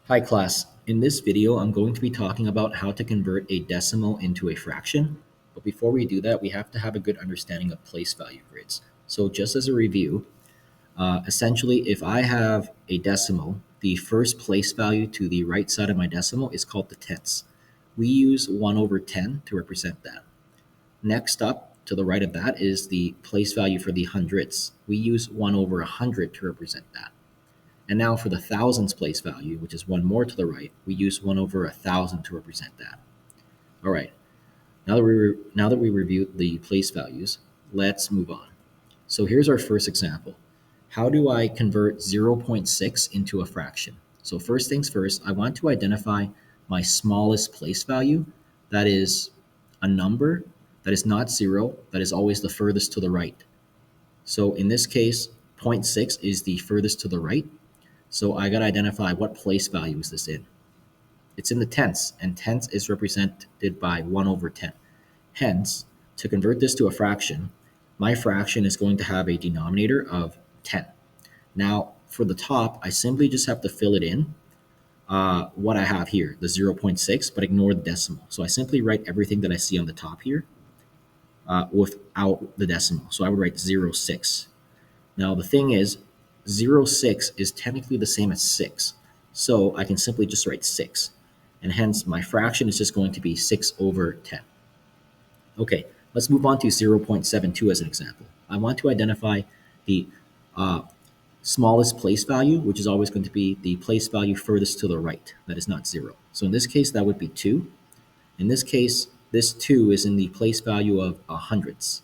Hi class, in this video I'm going to be talking about how to convert a decimal into a fraction. But before we do that, we have to have a good understanding of place value grids. So just as a review, essentially if I have a decimal, the first place value to the right side of my decimal is called the tenths. We use 1 over 10 to represent that. Next up to the right of that is the place value for the hundredths. We use 1 over 100 to represent that. And now for the thousands place value, which is one more to the right, we use 1 over 1,000 to represent that. All right, now that we reviewed the place values, let's move on. So here's our first example. How do I convert 0.6 into a fraction? So first things first, I want to identify my smallest place value. That is a number that is not 0, that is always the furthest to the right. So in this case, 0.6 is the furthest to the right. So I got to identify what place value is this in. It's in the tenths, and tenths is represented by 1 over 10. Hence, to convert this to a fraction, my fraction is going to have a denominator of 10. Now, for the top, I simply just have to fill it in what I have here, the 0.6, but ignore the decimal. So I simply write everything that I see on the top here without the decimal. So I would write 0.6. Now, the thing is, 0.6 is technically the same as 6. So I can simply just write 6. And hence, my fraction is just going to be 6 over 10. Okay, let's move on to 0.72 as an example. I want to identify the smallest place value, which is always going to be the place value furthest to the right. That is not 0. So in this case, that would be 2. In this case, this 2 is in the place value of hundredths,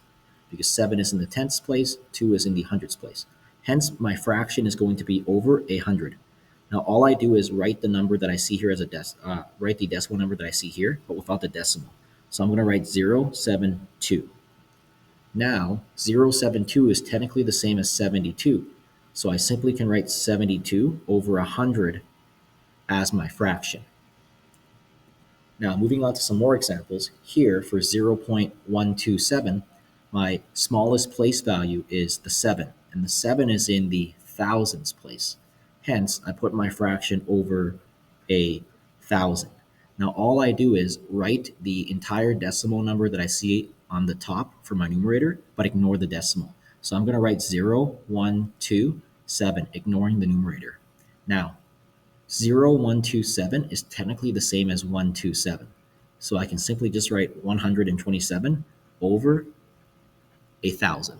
because 7 is in the tenths place, 2 is in the hundredths place. Hence, my fraction is going to be over 100. Now, all I do is write the number that I see here as write the decimal number that I see here, but without the decimal. So I'm going to write 0.72. Now, 0.72 is technically the same as 72. So I simply can write 72 over 100 as my fraction. Now, moving on to some more examples, here for 0.127, my smallest place value is the 7, and the 7 is in the thousands place. Hence, I put my fraction over 1,000. Now, all I do is write the entire decimal number that I see on the top for my numerator, but ignore the decimal. So I'm going to write 0.127, ignoring the numerator. Now, 0.127 is technically the same as 127. So I can simply just write 127 over 1,000.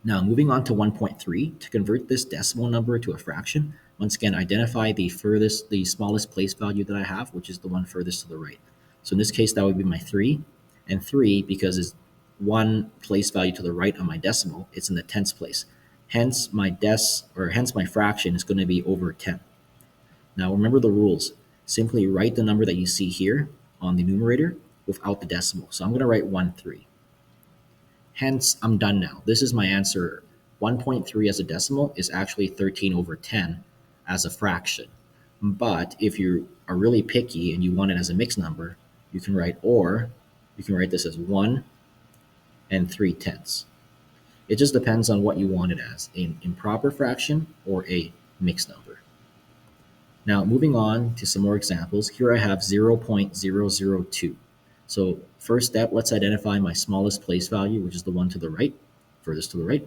Now, moving on to 1.3, to convert this decimal number to a fraction, once again, identify the smallest place value that I have, which is the one furthest to the right. So in this case, that would be my 3. And 3, because it's one place value to the right on my decimal, it's in the tenths place. Hence, my fraction is going to be over 10. Now remember the rules. Simply write the number that you see here on the numerator without the decimal. So I'm going to write 1.3. Hence, I'm done now. This is my answer. 1.3 as a decimal is actually 13 over 10 as a fraction. But if you are really picky and you want it as a mixed number, you can write this as 1 and 3/10. It just depends on what you want it as, an improper fraction or a mixed number. Now, moving on to some more examples, here I have 0.002. So first step, let's identify my smallest place value, which is the one to the right, furthest to the right.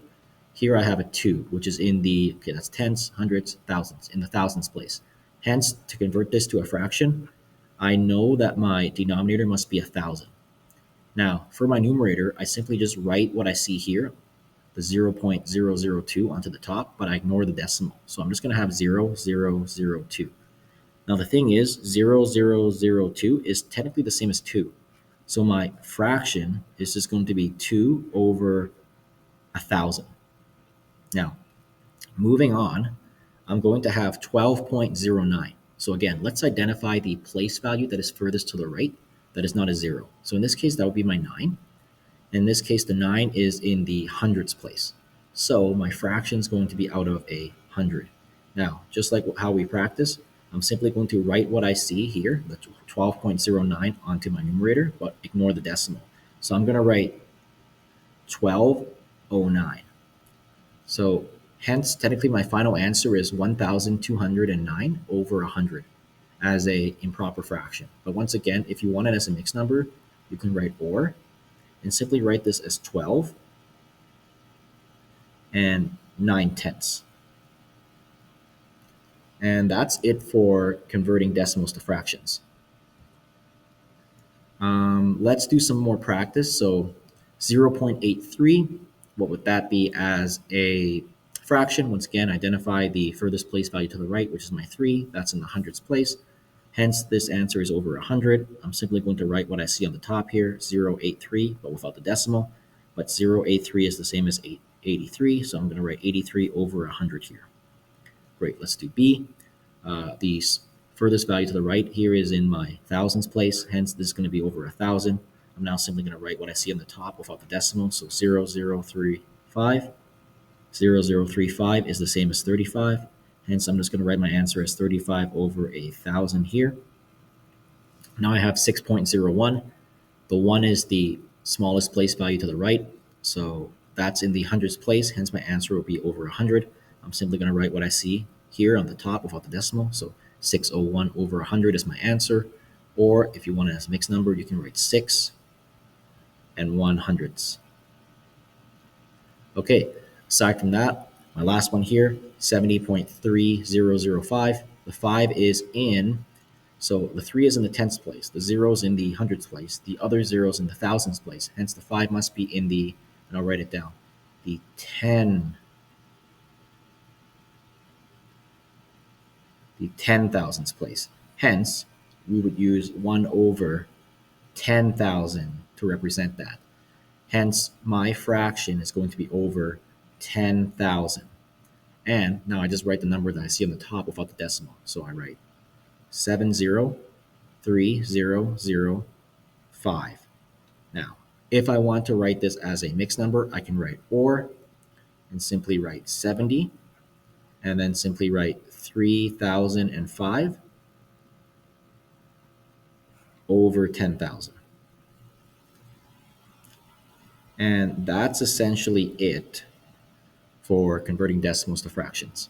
Here I have a 2, which is in the, that's tenths, hundredths, thousands, in the thousands place. Hence, to convert this to a fraction, I know that my denominator must be 1,000. Now, for my numerator, I simply just write what I see here, the 0.002 onto the top, but I ignore the decimal. So I'm just going to have 0.002. Now the thing is, 0.002 is technically the same as 2. So my fraction is just going to be 2 over 1,000. Now, moving on, I'm going to have 12.09. So again, let's identify the place value that is furthest to the right, that is not a 0. So in this case, that would be my 9. In this case, the 9 is in the hundredths place. So my fraction is going to be out of 100. Now, just like how we practice, I'm simply going to write what I see here, the 12.09 onto my numerator, but ignore the decimal. So I'm going to write 1209. So Hence, technically my final answer is 1,209 over 100 as a improper fraction. But once again, if you want it as a mixed number, you can write or and simply write this as 12 and 9/10. And that's it for converting decimals to fractions. Let's do some more practice. So 0.83, what would that be as a fraction? Once again, identify the furthest place value to the right, which is my 3. That's in the hundreds place. Hence, this answer is over 100. I'm simply going to write what I see on the top here, 0.83, but without the decimal. But 0.83 is the same as 83, so I'm going to write 83 over 100 here. Great, let's do B. The furthest value to the right here is in my thousands place, hence this is going to be over 1,000. I'm now simply going to write what I see on the top without the decimal, so 0.035. 0.035 is the same as 35, hence I'm just going to write my answer as 35 over 1,000 here. Now I have 6.01. The 1 is the smallest place value to the right, so that's in the hundreds place, hence my answer will be over 100. I'm simply going to write what I see here on the top without the decimal, so 601 over 100 is my answer. Or if you want it as a mixed number, you can write 6 and 1/100. Okay, aside from that, my last one here, 70.3005. The 5 is in, so the 3 is in the tenths place, the 0 is in the hundreds place, the other 0 is in the thousands place, hence the 5 must be in the, and I'll write it down, the 10,000s place. Hence, we would use 1 over 10,000 to represent that. Hence, my fraction is going to be over 10,000. And now I just write the number that I see on the top without the decimal. So I write 703005. Now, if I want to write this as a mixed number, I can write or and simply write 70 and then simply write 3,005 over 10,000. And that's essentially it for converting decimals to fractions.